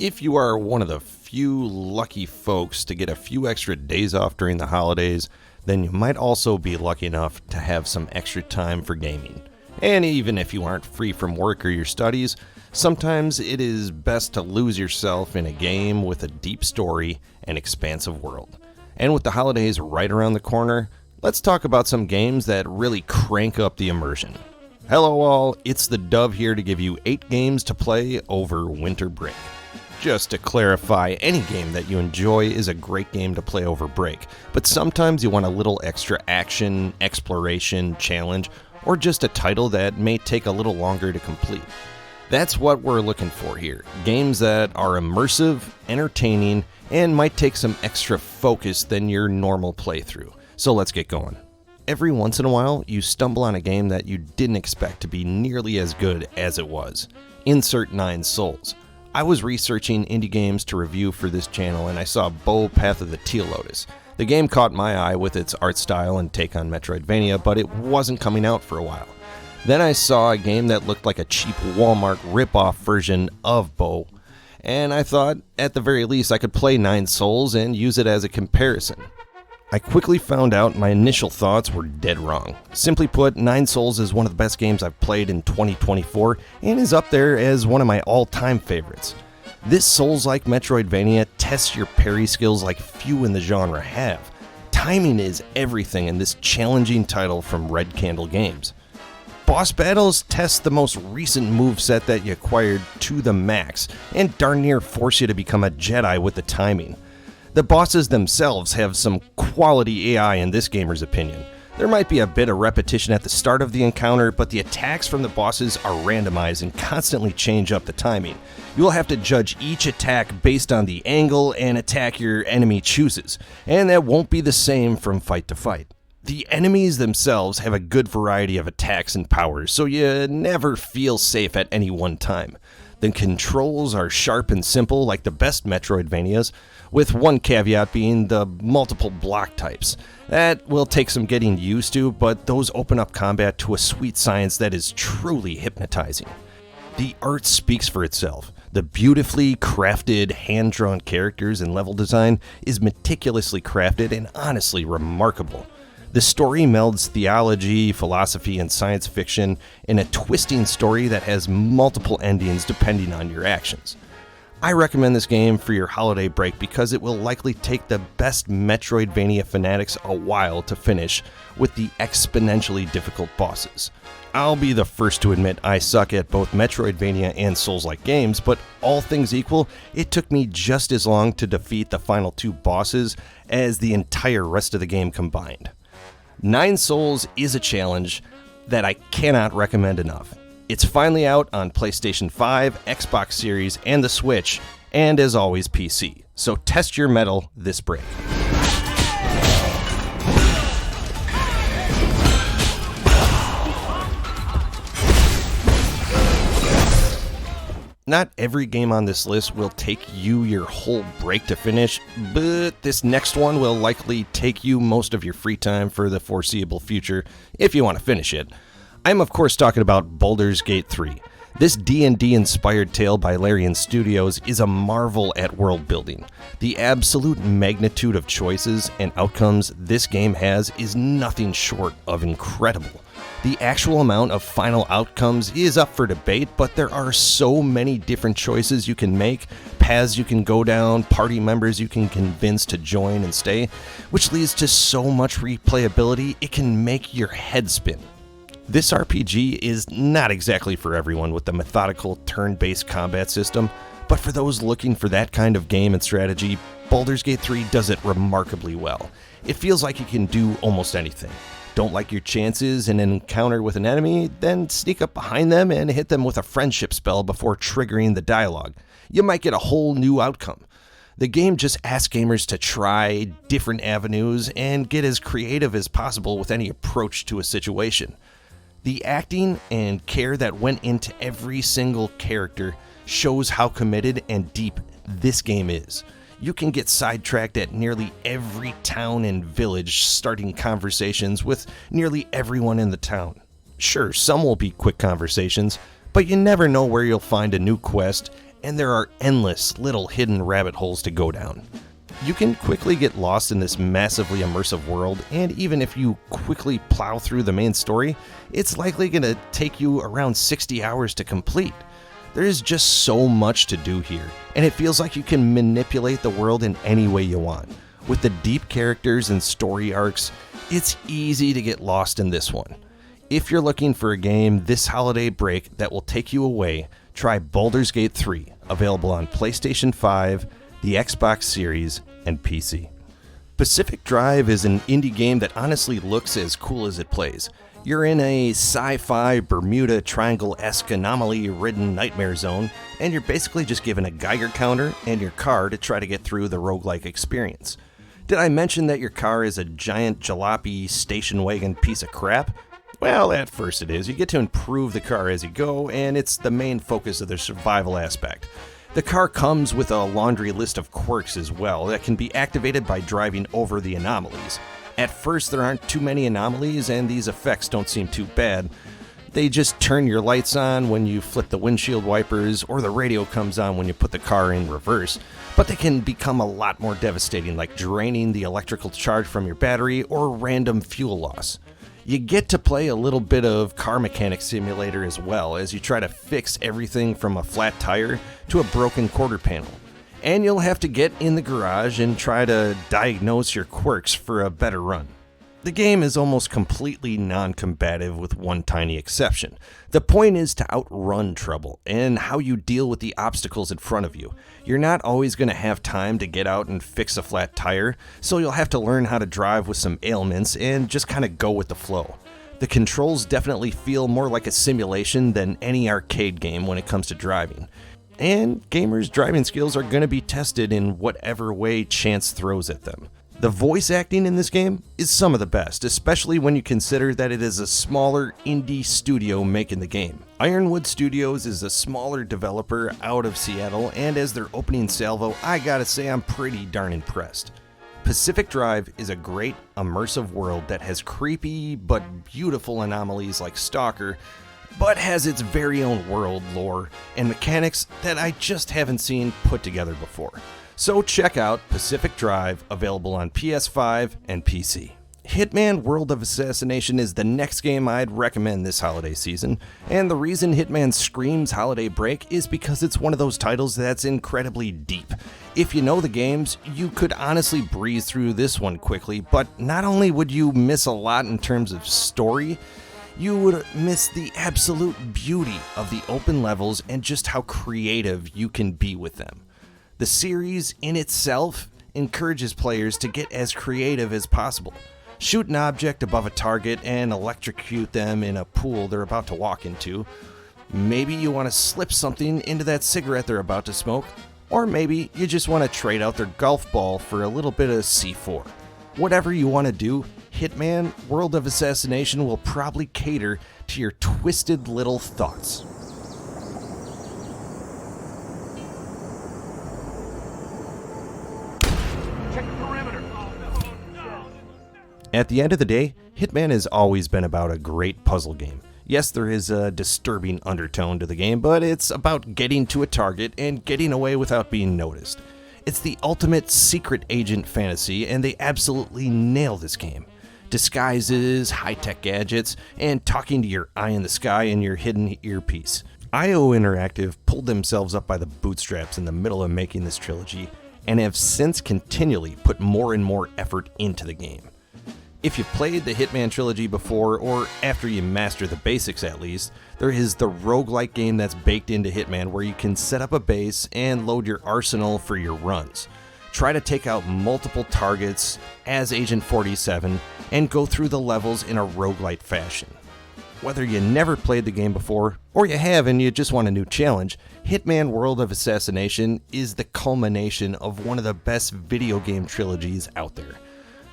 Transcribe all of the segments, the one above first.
If you are one of the few lucky folks to get a few extra days off during the holidays, then you might also be lucky enough to have some extra time for gaming. And even if you aren't free from work or your studies, sometimes it is best to lose yourself in a game with a deep story and expansive world. And with the holidays right around the corner, let's talk about some games that really crank up the immersion. Hello all, it's the Dove here to give you 8 games to play over winter break. Just to clarify, any game that you enjoy is a great game to play over break, but sometimes you want a little extra action, exploration, challenge, or just a title that may take a little longer to complete. That's what we're looking for here. Games that are immersive, entertaining, and might take some extra focus than your normal playthrough. So let's get going. Every once in a while, you stumble on a game that you didn't expect to be nearly as good as it was. Insert 9 Souls. I was researching indie games to review for this channel and I saw Bo Path of the Teal Lotus. The game caught my eye with its art style and take on Metroidvania, but it wasn't coming out for a while. Then I saw a game that looked like a cheap Walmart rip-off version of Bo, and I thought, at the very least, I could play 9 Souls and use it as a comparison. I quickly found out my initial thoughts were dead wrong. Simply put, 9 Souls is one of the best games I've played in 2024 and is up there as one of my all-time favorites. This Souls-like Metroidvania tests your parry skills like few in the genre have. Timing is everything in this challenging title from Red Candle Games. Boss battles test the most recent moveset that you acquired to the max and darn near force you to become a Jedi with the timing. The bosses themselves have some quality AI in this gamer's opinion. There might be a bit of repetition at the start of the encounter, but the attacks from the bosses are randomized and constantly change up the timing. You will have to judge each attack based on the angle and attack your enemy chooses, and that won't be the same from fight to fight. The enemies themselves have a good variety of attacks and powers, so you never feel safe at any one time. The controls are sharp and simple like the best Metroidvanias, with one caveat being the multiple block types. That will take some getting used to, but those open up combat to a sweet science that is truly hypnotizing. The art speaks for itself. The beautifully crafted, hand-drawn characters and level design is meticulously crafted and honestly remarkable. The story melds theology, philosophy, and science fiction in a twisting story that has multiple endings depending on your actions. I recommend this game for your holiday break because it will likely take the best Metroidvania fanatics a while to finish with the exponentially difficult bosses. I'll be the first to admit I suck at both Metroidvania and Souls-like games, but all things equal, it took me just as long to defeat the final 2 bosses as the entire rest of the game combined. 9 Souls is a challenge that I cannot recommend enough. It's finally out on PlayStation 5, Xbox Series, and the Switch, and as always, PC. So test your mettle this break. Not every game on this list will take you your whole break to finish, but this next one will likely take you most of your free time for the foreseeable future if you want to finish it. I'm of course talking about Baldur's Gate 3. This D&D inspired tale by Larian Studios is a marvel at world building. The absolute magnitude of choices and outcomes this game has is nothing short of incredible. The actual amount of final outcomes is up for debate, but there are so many different choices you can make, paths you can go down, party members you can convince to join and stay, which leads to so much replayability it can make your head spin. This RPG is not exactly for everyone with the methodical turn-based combat system, but for those looking for that kind of game and strategy, Baldur's Gate 3 does it remarkably well. It feels like you can do almost anything. Don't like your chances in an encounter with an enemy? Then sneak up behind them and hit them with a friendship spell before triggering the dialogue. You might get a whole new outcome. The game just asks gamers to try different avenues and get as creative as possible with any approach to a situation. The acting and care that went into every single character shows how committed and deep this game is. You can get sidetracked at nearly every town and village, starting conversations with nearly everyone in the town. Sure, some will be quick conversations, but you never know where you'll find a new quest, and there are endless little hidden rabbit holes to go down. You can quickly get lost in this massively immersive world, and even if you quickly plow through the main story, it's likely going to take you around 60 hours to complete. There is just so much to do here, and it feels like you can manipulate the world in any way you want. With the deep characters and story arcs, it's easy to get lost in this one. If you're looking for a game this holiday break that will take you away, try Baldur's Gate 3, available on PlayStation 5, the Xbox Series, and PC. Pacific Drive is an indie game that honestly looks as cool as it plays. You're in a sci-fi Bermuda Triangle-esque anomaly-ridden nightmare zone, and you're basically just given a Geiger counter and your car to try to get through the roguelike experience. Did I mention that your car is a giant jalopy station wagon piece of crap? Well, at first it is. You get to improve the car as you go, and it's the main focus of the survival aspect. The car comes with a laundry list of quirks as well that can be activated by driving over the anomalies. At first there aren't too many anomalies and these effects don't seem too bad. They just turn your lights on when you flip the windshield wipers, or the radio comes on when you put the car in reverse, but they can become a lot more devastating, like draining the electrical charge from your battery or random fuel loss. You get to play a little bit of car mechanic simulator as well, as you try to fix everything from a flat tire to a broken quarter panel. And you'll have to get in the garage and try to diagnose your quirks for a better run. The game is almost completely non-combative with one tiny exception. The point is to outrun trouble and how you deal with the obstacles in front of you. You're not always going to have time to get out and fix a flat tire, so you'll have to learn how to drive with some ailments and just kind of go with the flow. The controls definitely feel more like a simulation than any arcade game when it comes to driving. And gamers' driving skills are going to be tested in whatever way chance throws at them. The voice acting in this game is some of the best, especially when you consider that it is a smaller indie studio making the game. Ironwood Studios is a smaller developer out of Seattle, and as their opening salvo, I gotta say I'm pretty darn impressed. Pacific Drive is a great immersive world that has creepy but beautiful anomalies like S.T.A.L.K.E.R, but has its very own world, lore, and mechanics that I just haven't seen put together before. So check out Pacific Drive, available on PS5 and PC. Hitman World of Assassination is the next game I'd recommend this holiday season, and the reason Hitman screams holiday break is because it's one of those titles that's incredibly deep. If you know the games, you could honestly breeze through this one quickly, but not only would you miss a lot in terms of story, you would miss the absolute beauty of the open levels and just how creative you can be with them. The series in itself encourages players to get as creative as possible. Shoot an object above a target and electrocute them in a pool they're about to walk into. Maybe you want to slip something into that cigarette they're about to smoke. Or maybe you just want to trade out their golf ball for a little bit of C4. Whatever you want to do, Hitman World of Assassination will probably cater to your twisted little thoughts. At the end of the day, Hitman has always been about a great puzzle game. Yes, there is a disturbing undertone to the game, but it's about getting to a target and getting away without being noticed. It's the ultimate secret agent fantasy, and they absolutely nail this game. Disguises, high-tech gadgets, and talking to your eye in the sky and your hidden earpiece. IO Interactive pulled themselves up by the bootstraps in the middle of making this trilogy, and have since continually put more and more effort into the game. If you've played the Hitman trilogy before, or after you master the basics at least, there is the roguelike game that's baked into Hitman where you can set up a base and load your arsenal for your runs. Try to take out multiple targets as Agent 47 and go through the levels in a roguelite fashion. Whether you never played the game before, or you have and you just want a new challenge, Hitman World of Assassination is the culmination of one of the best video game trilogies out there.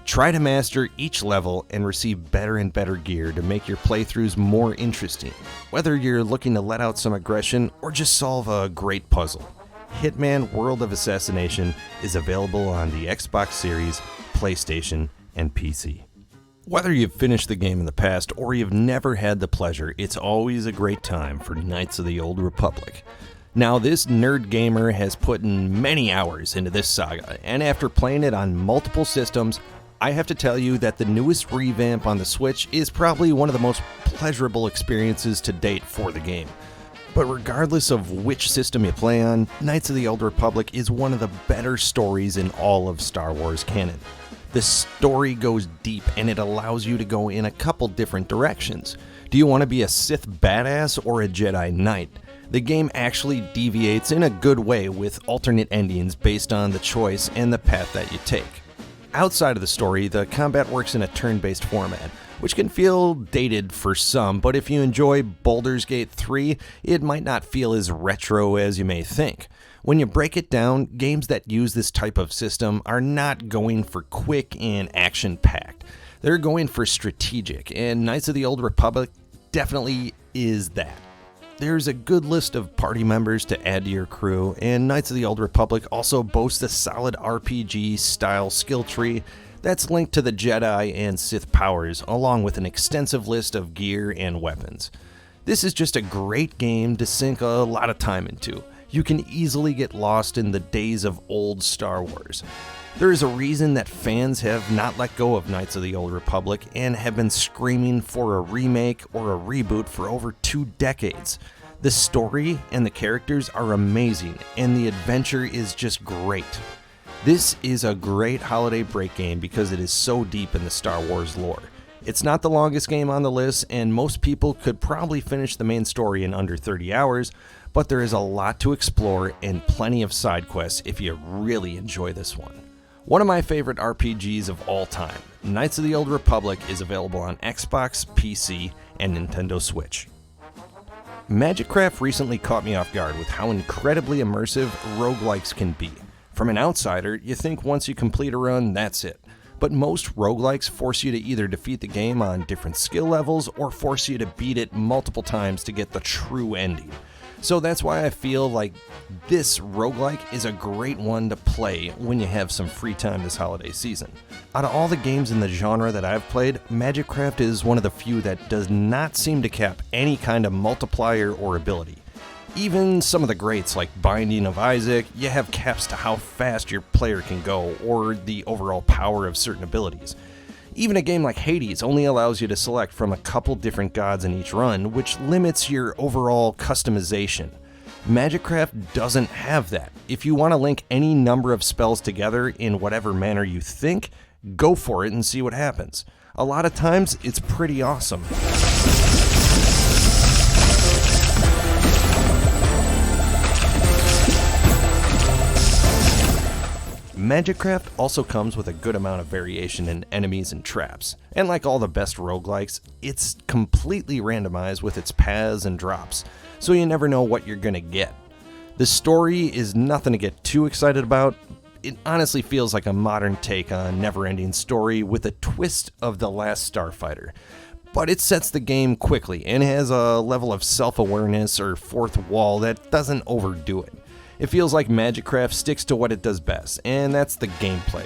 Try to master each level and receive better and better gear to make your playthroughs more interesting. Whether you're looking to let out some aggression or just solve a great puzzle, Hitman World of Assassination is available on the Xbox Series, PlayStation, and PC. Whether you've finished the game in the past or you've never had the pleasure, it's always a great time for Knights of the Old Republic. Now, this nerd gamer has put in many hours into this saga, and after playing it on multiple systems, I have to tell you that the newest revamp on the Switch is probably one of the most pleasurable experiences to date for the game. But regardless of which system you play on, Knights of the Old Republic is one of the better stories in all of Star Wars canon. The story goes deep and it allows you to go in a couple different directions. Do you want to be a Sith badass or a Jedi Knight? The game actually deviates in a good way with alternate endings based on the choice and the path that you take. Outside of the story, the combat works in a turn-based format, which can feel dated for some, but if you enjoy Baldur's Gate 3, it might not feel as retro as you may think. When you break it down, games that use this type of system are not going for quick and action-packed. They're going for strategic, and Knights of the Old Republic definitely is that. There's a good list of party members to add to your crew, and Knights of the Old Republic also boasts a solid RPG-style skill tree that's linked to the Jedi and Sith powers, along with an extensive list of gear and weapons. This is just a great game to sink a lot of time into. You can easily get lost in the days of old Star Wars. There is a reason that fans have not let go of Knights of the Old Republic and have been screaming for a remake or a reboot for over 2 decades. The story and the characters are amazing, and the adventure is just great. This is a great holiday break game because it is so deep in the Star Wars lore. It's not the longest game on the list, and most people could probably finish the main story in under 30 hours, but there is a lot to explore and plenty of side quests if you really enjoy this one. One of my favorite RPGs of all time, Knights of the Old Republic, is available on Xbox, PC, and Nintendo Switch. Magicraft recently caught me off guard with how incredibly immersive roguelikes can be. From an outsider, you think once you complete a run, that's it. But most roguelikes force you to either defeat the game on different skill levels or force you to beat it multiple times to get the true ending. So that's why I feel like this roguelike is a great one to play when you have some free time this holiday season. Out of all the games in the genre that I've played, Magicraft is one of the few that does not seem to cap any kind of multiplier or ability. Even some of the greats like Binding of Isaac, you have caps to how fast your player can go or the overall power of certain abilities. Even a game like Hades only allows you to select from a couple different gods in each run, which limits your overall customization. Magicraft doesn't have that. If you want to link any number of spells together in whatever manner you think, go for it and see what happens. A lot of times, it's pretty awesome. Magicraft also comes with a good amount of variation in enemies and traps, and like all the best roguelikes, it's completely randomized with its paths and drops, so you never know what you're gonna get. The story is nothing to get too excited about. It honestly feels like a modern take on Neverending Story with a twist of The Last Starfighter, but it sets the game quickly and has a level of self-awareness or fourth wall that doesn't overdo it. It feels like Magicraft sticks to what it does best, and that's the gameplay.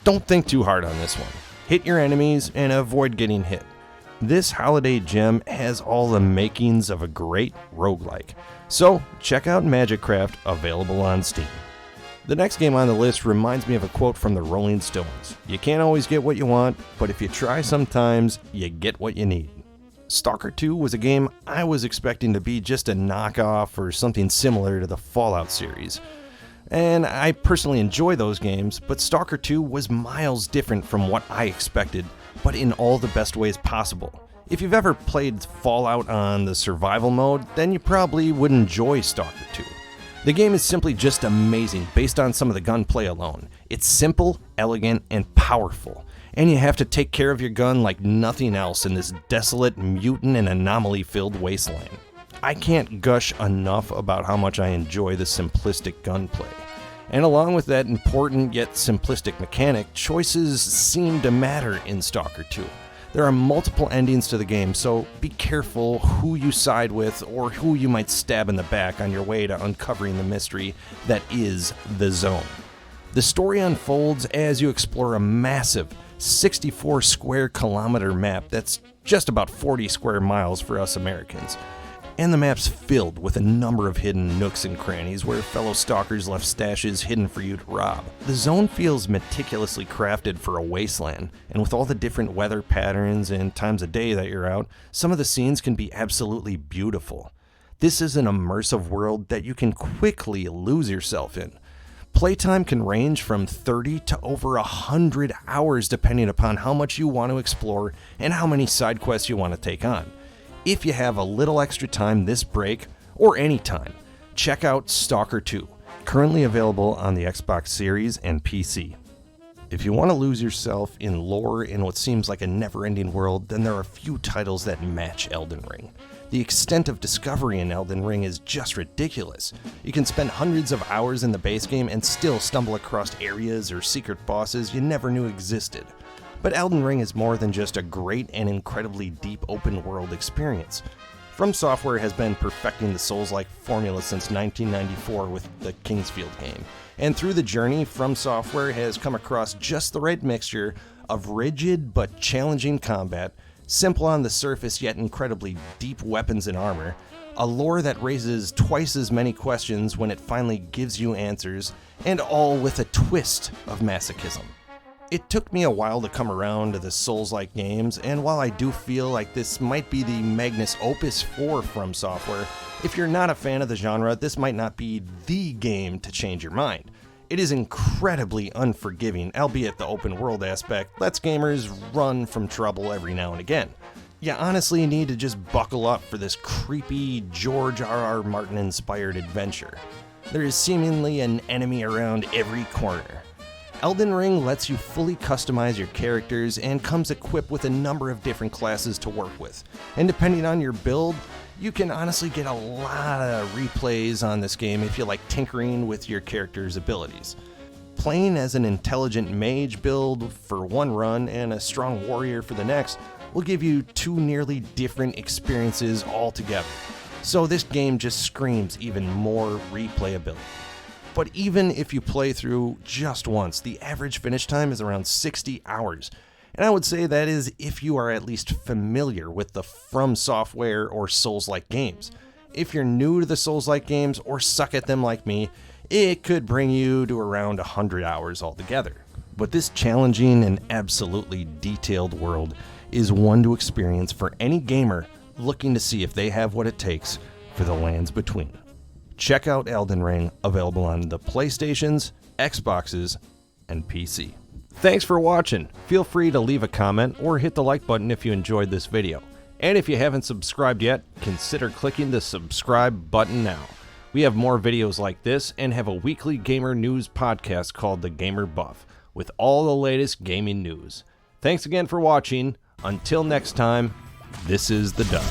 Don't think too hard on this one. Hit your enemies and avoid getting hit. This holiday gem has all the makings of a great roguelike. So check out Magicraft, available on Steam. The next game on the list reminds me of a quote from the Rolling Stones. You can't always get what you want, but if you try sometimes, you get what you need. S.T.A.L.K.E.R 2 was a game I was expecting to be just a knockoff or something similar to the Fallout series. And I personally enjoy those games, but S.T.A.L.K.E.R 2 was miles different from what I expected, but in all the best ways possible. If you've ever played Fallout on the survival mode, then you probably would enjoy S.T.A.L.K.E.R 2. The game is simply just amazing based on some of the gunplay alone. It's simple, elegant, and powerful. And you have to take care of your gun like nothing else in this desolate, mutant, and anomaly-filled wasteland. I can't gush enough about how much I enjoy the simplistic gunplay. And along with that important yet simplistic mechanic, choices seem to matter in S.T.A.L.K.E.R 2. There are multiple endings to the game, so be careful who you side with or who you might stab in the back on your way to uncovering the mystery that is the zone. The story unfolds as you explore a massive 64 square kilometer map that's just about 40 square miles for us Americans. And the map's filled with a number of hidden nooks and crannies where fellow stalkers left stashes hidden for you to rob. The zone feels meticulously crafted for a wasteland, and with all the different weather patterns and times of day that you're out, some of the scenes can be absolutely beautiful. This is an immersive world that you can quickly lose yourself in. Playtime can range from 30 to over 100 hours depending upon how much you want to explore and how many side quests you want to take on. If you have a little extra time this break, or any time, check out S.T.A.L.K.E.R 2, currently available on the Xbox Series and PC. If you want to lose yourself in lore in what seems like a never-ending world, then there are a few titles that match Elden Ring. The extent of discovery in Elden Ring is just ridiculous. You can spend hundreds of hours in the base game and still stumble across areas or secret bosses you never knew existed. But Elden Ring is more than just a great and incredibly deep open world experience. From Software has been perfecting the Souls-like formula since 1994 with the Kingsfield game. And through the journey, From Software has come across just the right mixture of rigid but challenging combat, simple on the surface yet incredibly deep weapons and armor, a lore that raises twice as many questions when it finally gives you answers, and all with a twist of masochism. It took me a while to come around to the Souls-like games, and while I do feel like this might be the magnus opus for From Software, if you're not a fan of the genre, this might not be the game to change your mind. It is incredibly unforgiving, albeit the open world aspect lets gamers run from trouble every now and again. You honestly need to just buckle up for this creepy George R.R. Martin inspired adventure. There is seemingly an enemy around every corner. Elden Ring lets you fully customize your characters and comes equipped with a number of different classes to work with. And depending on your build, you can honestly get a lot of replays on this game if you like tinkering with your character's abilities. Playing as an intelligent mage build for one run and a strong warrior for the next will give you two nearly different experiences altogether. So this game just screams even more replayability. But even if you play through just once, the average finish time is around 60 hours. And I would say that is if you are at least familiar with the From Software or Souls-like games. If you're new to the Souls-like games or suck at them like me, it could bring you to around 100 hours altogether. But this challenging and absolutely detailed world is one to experience for any gamer looking to see if they have what it takes for the lands between. Check out Elden Ring, available on the PlayStations, Xboxes, and PC. Thanks for watching. Feel free to leave a comment or hit the like button if you enjoyed this video. And if you haven't subscribed yet, consider clicking the subscribe button now. We have more videos like this and have a weekly gamer news podcast called The Gamer Buff, with all the latest gaming news. Thanks again for watching. Until next time, this is the Duff.